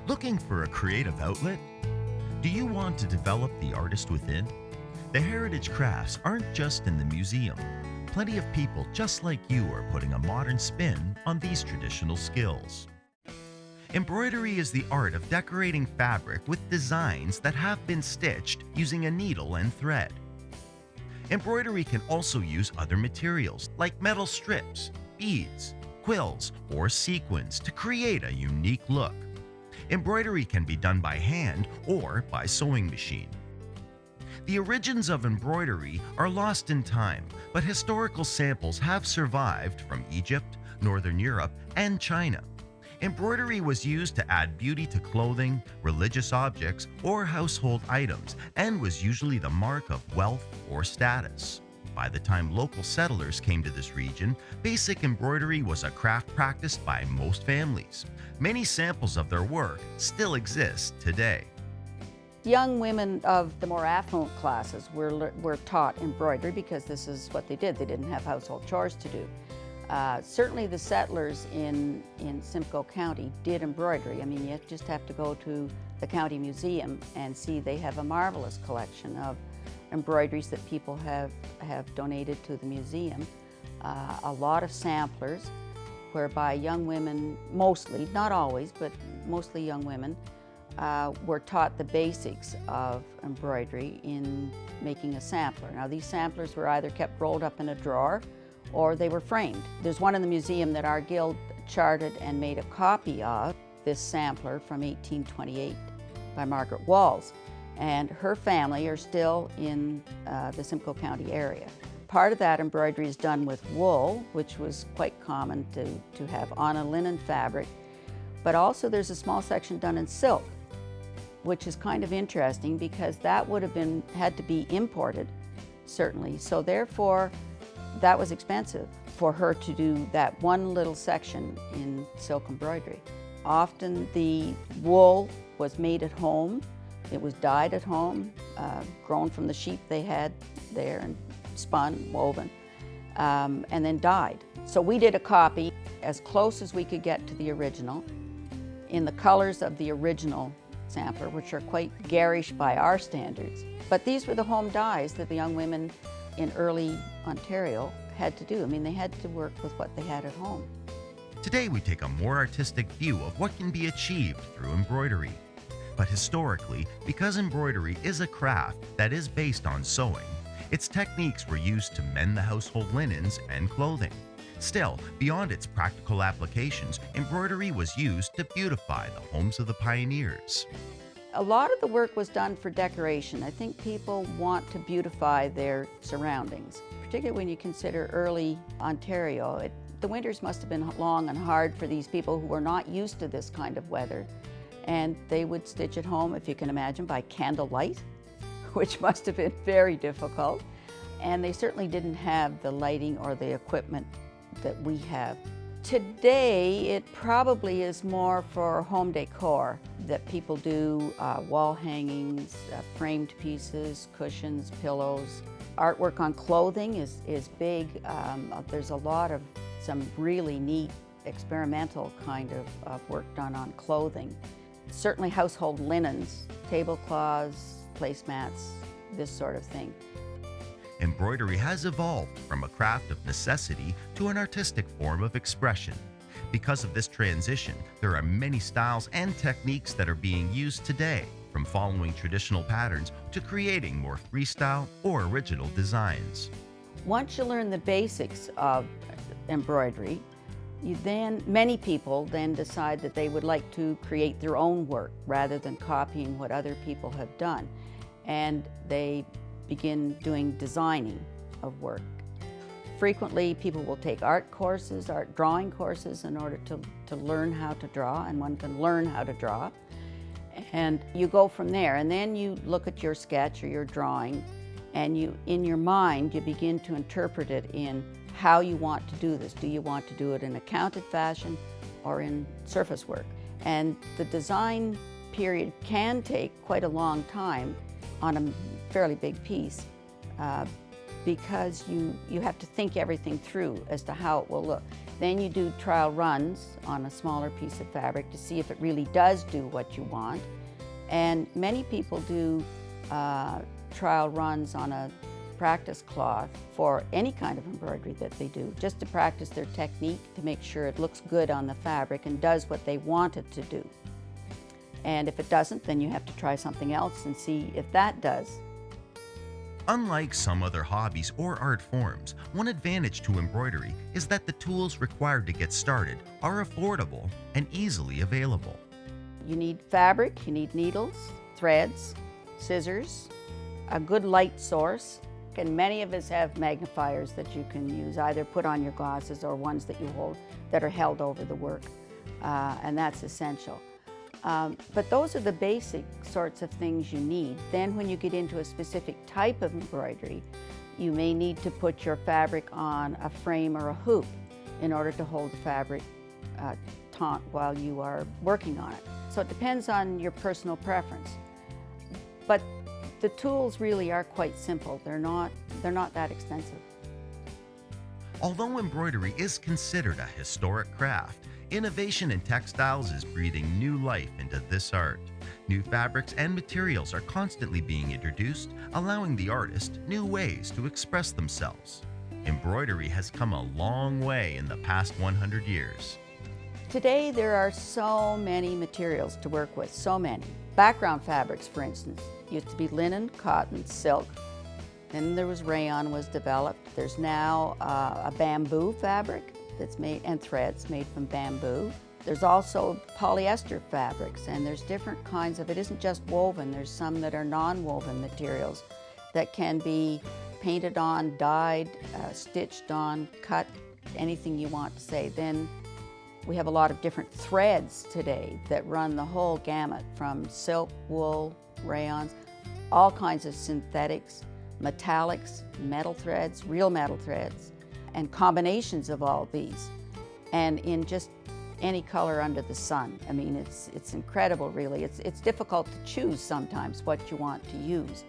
Looking for a creative outlet? Do you want to develop the artist within? The heritage crafts aren't just in the museum. Plenty of people just like you are putting a modern spin on these traditional skills. Embroidery is the art of decorating fabric with designs that have been stitched using a needle and thread. Embroidery can also use other materials like metal strips, beads, quills, or sequins to create a unique look. Embroidery can be done by hand or by sewing machine. The origins of embroidery are lost in time, but historical samples have survived from Egypt, Northern Europe, and China. Embroidery was used to add beauty to clothing, religious objects, or household items, and was usually the mark of wealth or status. By the time local settlers came to this region, basic embroidery was a craft practiced by most families. Many samples of their work still exist today. Young women of the more affluent classes were taught embroidery because this is what they did. They didn't have household chores to do. Certainly the settlers in Simcoe County did embroidery. I mean, you just have to go to the county museum and see they have a marvelous collection of embroideries that people have donated to the museum. A lot of samplers whereby young women, mostly, not always, but mostly young women, were taught the basics of embroidery in making a sampler. Now, these samplers were either kept rolled up in a drawer or they were framed. There's one in the museum that our guild charted and made a copy of, this sampler from 1828 by Margaret Walls. And her family are still in the Simcoe County area. Part of that embroidery is done with wool, which was quite common to have on a linen fabric, but also there's a small section done in silk, which is kind of interesting because that would have had to be imported, certainly. So therefore, that was expensive for her to do that one little section in silk embroidery. Often the wool was made at home. It was dyed at home, grown from the sheep they had there and spun, woven, and then dyed. So we did a copy as close as we could get to the original in the colors of the original sampler, which are quite garish by our standards. But these were the home dyes that the young women in early Ontario had to do. I mean, they had to work with what they had at home. Today we take a more artistic view of what can be achieved through embroidery. But historically, because embroidery is a craft that is based on sewing, its techniques were used to mend the household linens and clothing. Still, beyond its practical applications, embroidery was used to beautify the homes of the pioneers. A lot of the work was done for decoration. I think people want to beautify their surroundings, particularly when you consider early Ontario. The winters must have been long and hard for these people who were not used to this kind of weather. And they would stitch at home, if you can imagine, by candlelight, which must have been very difficult. And they certainly didn't have the lighting or the equipment that we have. Today, it probably is more for home decor that people do, wall hangings, framed pieces, cushions, pillows. Artwork on clothing is big. There's a lot of some really neat experimental kind of work done on clothing. Certainly household linens, tablecloths, placemats, this sort of thing. Embroidery has evolved from a craft of necessity to an artistic form of expression. Because of this transition, there are many styles and techniques that are being used today, from following traditional patterns to creating more freestyle or original designs. Once you learn the basics of embroidery, many people then decide that they would like to create their own work rather than copying what other people have done. And they begin doing designing of work. Frequently, people will take art courses, art drawing courses in order to learn how to draw, and one can learn how to draw. And you go from there, and then you look at your sketch or your drawing, and in your mind, you begin to interpret it in how you want to do this. Do you want to do it in a counted fashion or in surface work? And the design period can take quite a long time on a fairly big piece because you have to think everything through as to how it will look. Then you do trial runs on a smaller piece of fabric to see if it really does do what you want. And many people do trial runs on a practice cloth for any kind of embroidery that they do, just to practice their technique, to make sure it looks good on the fabric and does what they want it to do. And if it doesn't, then you have to try something else and see if that does. Unlike some other hobbies or art forms, one advantage to embroidery is that the tools required to get started are affordable and easily available. You need fabric, you need needles, threads, scissors, a good light source, and many of us have magnifiers that you can use, either put on your glasses or ones that you hold that are held over the work, and that's essential. But those are the basic sorts of things you need. Then when you get into a specific type of embroidery, you may need to put your fabric on a frame or a hoop in order to hold the fabric taut while you are working on it. So it depends on your personal preference. But the tools really are quite simple. They're not that expensive. Although embroidery is considered a historic craft, innovation in textiles is breathing new life into this art. New fabrics and materials are constantly being introduced, allowing the artist new ways to express themselves. Embroidery has come a long way in the past 100 years. Today there are so many materials to work with, so many. Background fabrics, for instance, used to be linen, cotton, silk. Then there was rayon was developed. There's now a bamboo fabric that's made, and threads made from bamboo. There's also polyester fabrics, and there's different kinds of, it isn't just woven, there's some that are non-woven materials that can be painted on, dyed, stitched on, cut, anything you want to say. Then we have a lot of different threads today that run the whole gamut, from silk, wool, rayons, all kinds of synthetics, metallics, metal threads, real metal threads, and combinations of all these, and in just any color under the sun. I mean, it's incredible, really. It's difficult to choose sometimes what you want to use.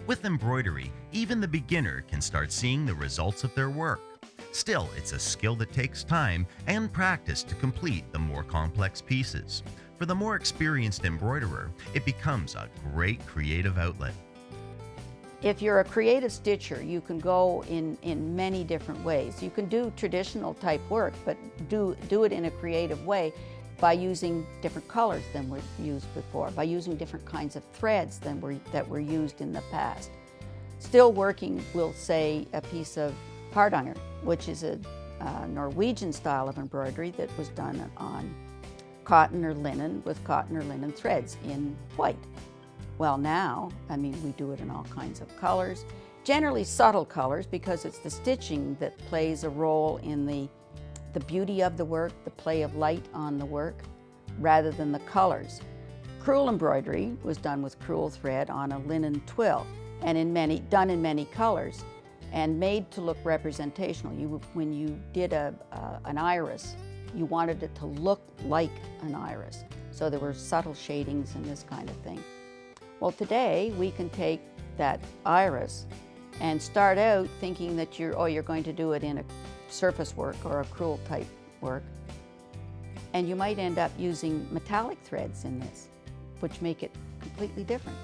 With embroidery, even the beginner can start seeing the results of their work. Still, it's a skill that takes time and practice to complete the more complex pieces. For the more experienced embroiderer, it becomes a great creative outlet. If you're a creative stitcher, you can go in many different ways. You can do traditional type work, but do it in a creative way by using different colors than were used before, by using different kinds of threads that were used in the past. Still working, we'll say, a piece of hardanger, which is a Norwegian style of embroidery that was done on cotton or linen with cotton or linen threads in white. Well, now, I mean, we do it in all kinds of colors, generally subtle colors, because it's the stitching that plays a role in the beauty of the work, the play of light on the work, rather than the colors. Crewel embroidery was done with crewel thread on a linen twill, and done in many colors, and made to look representational. When you did an iris, you wanted it to look like an iris. So there were subtle shadings and this kind of thing. Well, today we can take that iris and start out thinking that you're going to do it in a surface work or a crewel type work. And you might end up using metallic threads in this, which make it completely different.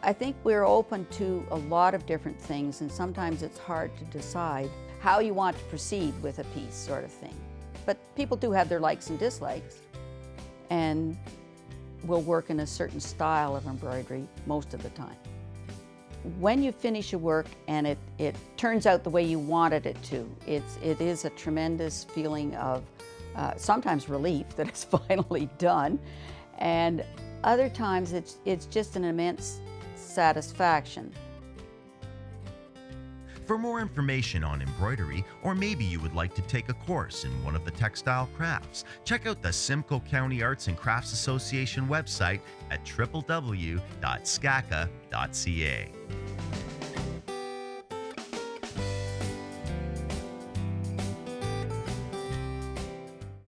I think we're open to a lot of different things, and sometimes it's hard to decide how you want to proceed with a piece, sort of thing. But people do have their likes and dislikes, and will work in a certain style of embroidery most of the time. When you finish a work and it turns out the way you wanted it to, it is a tremendous feeling of sometimes relief that it's finally done, and other times it's just an immense satisfaction. For more information on embroidery, or maybe you would like to take a course in one of the textile crafts, check out the Simcoe County Arts and Crafts Association website at www.scaca.ca.